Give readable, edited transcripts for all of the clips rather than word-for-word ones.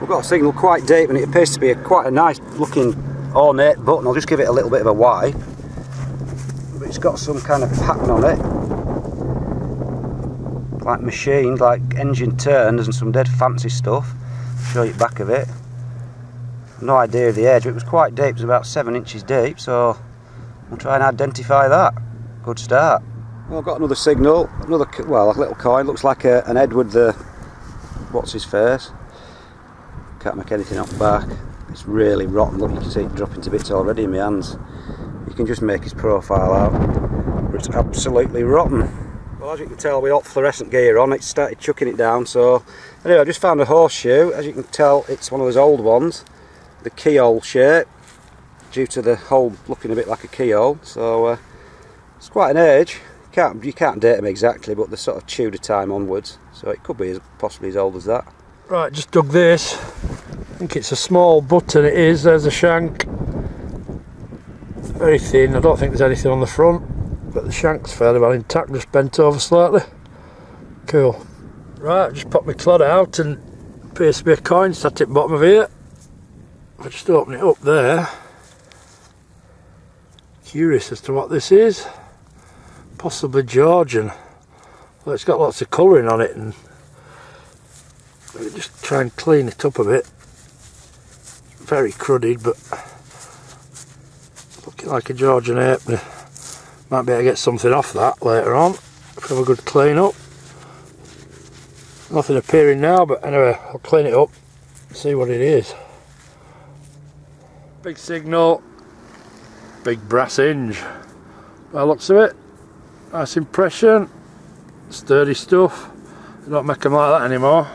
We've got a signal quite deep, and it appears to be quite a nice looking ornate button. I'll just give it a little bit of a wipe. But it's got some kind of pattern on it, like machined, like engine turned, and some dead fancy stuff. I'll show you the back of it. No idea of the age, but it was quite deep. It was about 7 inches deep, so we'll try and identify that. Good start. Well, I've got another signal, well, a little coin. Looks like an Edward the what's his face. Can't make anything out the back. It's really rotten. Look, you can see it dropping to bits already in my hands. You can just make his profile out, but it's absolutely rotten. Well, as you can tell, with hot fluorescent gear on, it started chucking it down. So anyway, I just found a horseshoe. As you can tell, it's one of those old ones, the keyhole shape, due to the hole looking a bit like a keyhole. So it's quite an age. You can't date them exactly, but they're sort of Tudor time onwards, so it could be possibly as old as that. Right, just dug this. I think it's a small button. It is. There's a shank. Very thin. I don't think there's anything on the front, but the shank's fairly well intact, just bent over slightly. Cool. Right, just pop my clod out, and appears to be a coin sat at the bottom of here. I'll just open it up there. Curious as to what this is. Possibly Georgian. Well, it's got lots of colouring on it, and let me just try and clean it up a bit. Very cruddy, but looking like a Georgian halfpenny. Might be able to get something off that later on if I have a good clean up. Nothing appearing now, but anyway, I'll clean it up and see what it is. Big signal, big brass hinge. By the looks of it, nice impression, sturdy stuff. They don't make them like that anymore.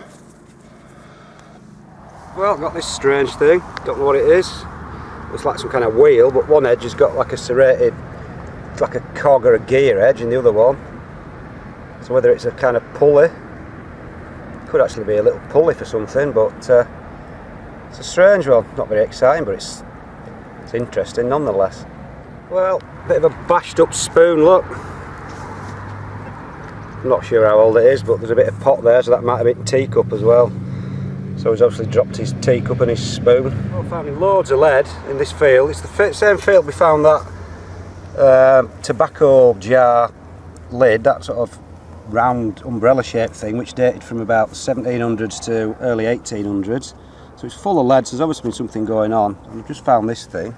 Well, I've got this strange thing, don't know what it is. Looks like some kind of wheel, but one edge has got like a serrated, it's like a cog or a gear edge, and the other one. So whether it's a kind of pulley, could actually be a little pulley for something, but it's a strange one. Not very exciting, but it's interesting nonetheless. Well, bit of a bashed up spoon, look. I'm not sure how old it is, but there's a bit of pot there, so that might have been teacup as well. So he's obviously dropped his teacup and his spoon. Well, finding loads of lead in this field. It's the same field we found that tobacco jar lid, that sort of round umbrella shaped thing, which dated from about 1700s to early 1800s. So it's full of lead, so there's obviously been something going on. And I've just found this thing.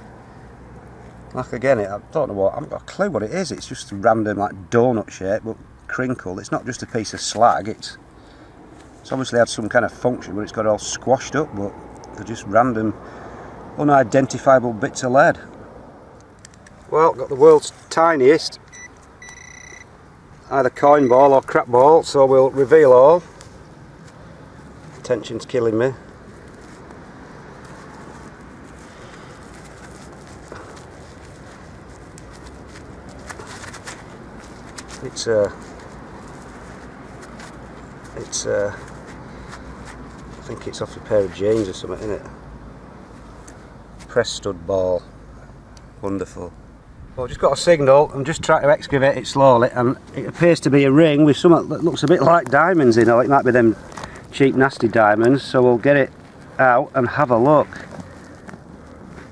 Like again, I don't know what, I haven't got a clue what it is. It's just a random like donut shape, but crinkled. It's not just a piece of slag. It's obviously had some kind of function, but it's got all squashed up. But they're just random, unidentifiable bits of lead. Well, got the world's tiniest, either coin ball or crap ball. So we'll reveal all. Tension's killing me. I think it's off a pair of jeans or something, isn't it? Press stud ball. Wonderful. Well, I've just got a signal. I'm just trying to excavate it slowly, and it appears to be a ring with something that looks a bit like diamonds, you know. It might be them cheap nasty diamonds, so we'll get it out and have a look.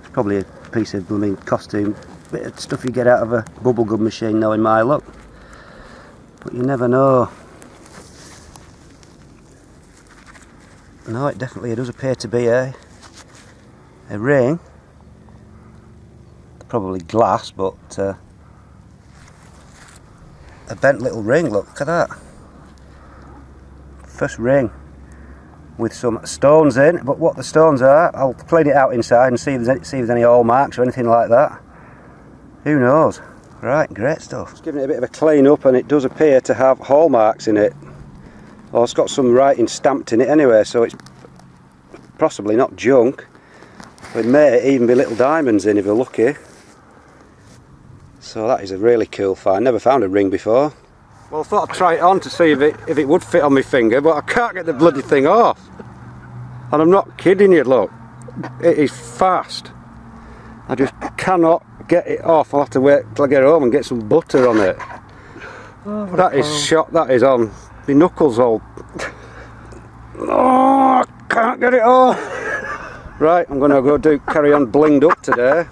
It's probably a piece of blooming costume, bit of stuff you get out of a bubblegum machine, knowing my luck. But you never know. No, it definitely does appear to be a ring. Probably glass, but a bent little ring. Look at that. First ring with some stones in. But what the stones are, I'll clean it out inside and see if there's any hall marks or anything like that. Who knows? Right, great stuff. Just giving it a bit of a clean up, and it does appear to have hallmarks in it. Or it's got some writing stamped in it anyway, so it's possibly not junk. It may even be little diamonds in if you're lucky. So that is a really cool find. Never found a ring before. Well, I thought I'd try it on to see if it would fit on my finger, but I can't get the bloody thing off. And I'm not kidding you, look. It is fast. I just cannot get it off. I'll have to wait till I get home and get some butter on it. Oh, that is shot, that is on. My knuckles all... Oh, can't get it all. Right, I'm going to go carry on blinged up today.